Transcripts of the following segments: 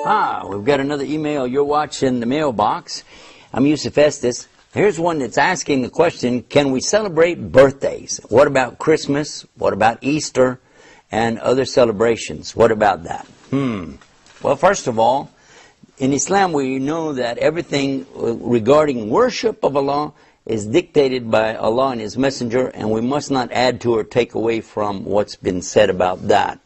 We've got another email. You're watching the mailbox. I'm Yusuf Estes. Here's one that's asking the question, can we celebrate birthdays? What about Christmas? What about Easter? And other celebrations? What about that? Well, first of all, in Islam we know that everything regarding worship of Allah is dictated by Allah and His Messenger, and we must not add to or take away from what's been said about that.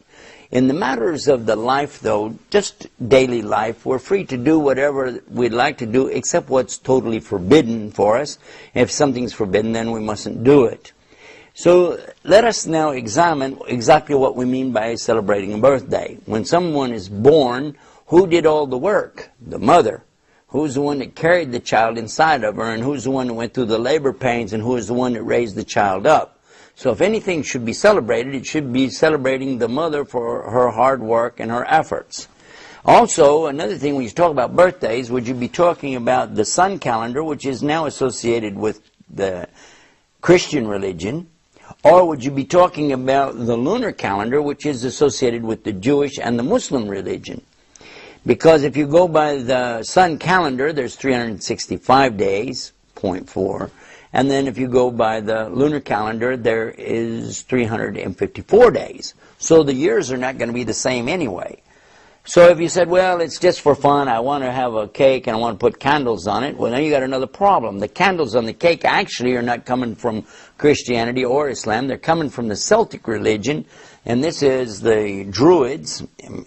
In the matters of the life, though, just daily life, we're free to do whatever we'd like to do except what's totally forbidden for us. If something's forbidden, then we mustn't do it. So let us now examine exactly what we mean by celebrating a birthday. When someone is born, who did all the work? The mother. Who's the one that carried the child inside of her, and who's the one that went through the labor pains, and who is the one that raised the child up? So if anything should be celebrated, it should be celebrating the mother for her hard work and her efforts. Also, another thing, when you talk about birthdays, would you be talking about the sun calendar, which is now associated with the Christian religion, or would you be talking about the lunar calendar, which is associated with the Jewish and the Muslim religion? Because if you go by the sun calendar, there's 365 days, 0.4. And then if you go by the lunar calendar, there is 354 days. So the years are not going to be the same anyway. So if you said, well, it's just for fun, I want to have a cake and I want to put candles on it, well, then you got another problem. The candles on the cake actually are not coming from Christianity or Islam. They're coming from the Celtic religion, and this is the Druids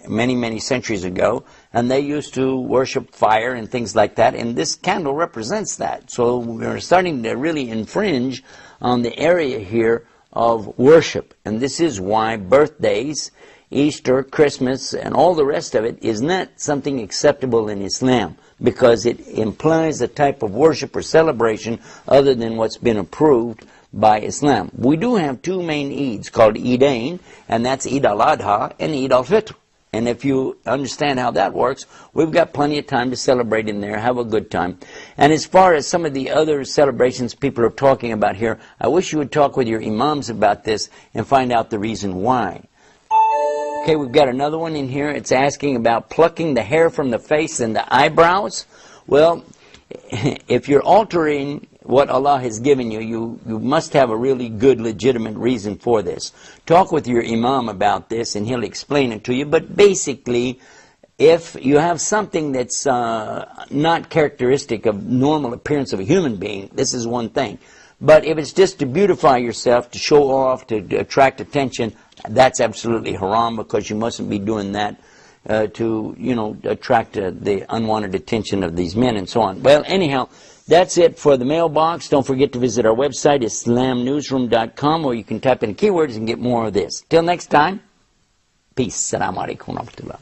many, many centuries ago, and they used to worship fire and things like that, and this candle represents that. So we're starting to really infringe on the area here of worship, and this is why birthdays, Easter, Christmas, and all the rest of it is not something acceptable in Islam, because it implies a type of worship or celebration other than what's been approved by Islam. We do have two main Eids called Eidain, and that's Eid al-Adha and Eid al-Fitr. And if you understand how that works, we've got plenty of time to celebrate in there, have a good time. And as far as some of the other celebrations people are talking about here, I wish you would talk with your imams about this and find out the reason why. Okay, we've got another one in here. It's asking about plucking the hair from the face and the eyebrows. Well, if you're altering what Allah has given you, you must have a really good, legitimate reason for this. Talk with your imam about this and he'll explain it to you. But basically, if you have something that's not characteristic of normal appearance of a human being, this is one thing. But if it's just to beautify yourself, to show off, to attract attention, that's absolutely haram, because you mustn't be doing that to, you know, attract the unwanted attention of these men and so on. Well, anyhow, that's it for the mailbox. Don't forget to visit our website, islamnewsroom.com, where you can type in keywords and get more of this. Till next time, peace. Assalamu alaikum wa rahmatullah.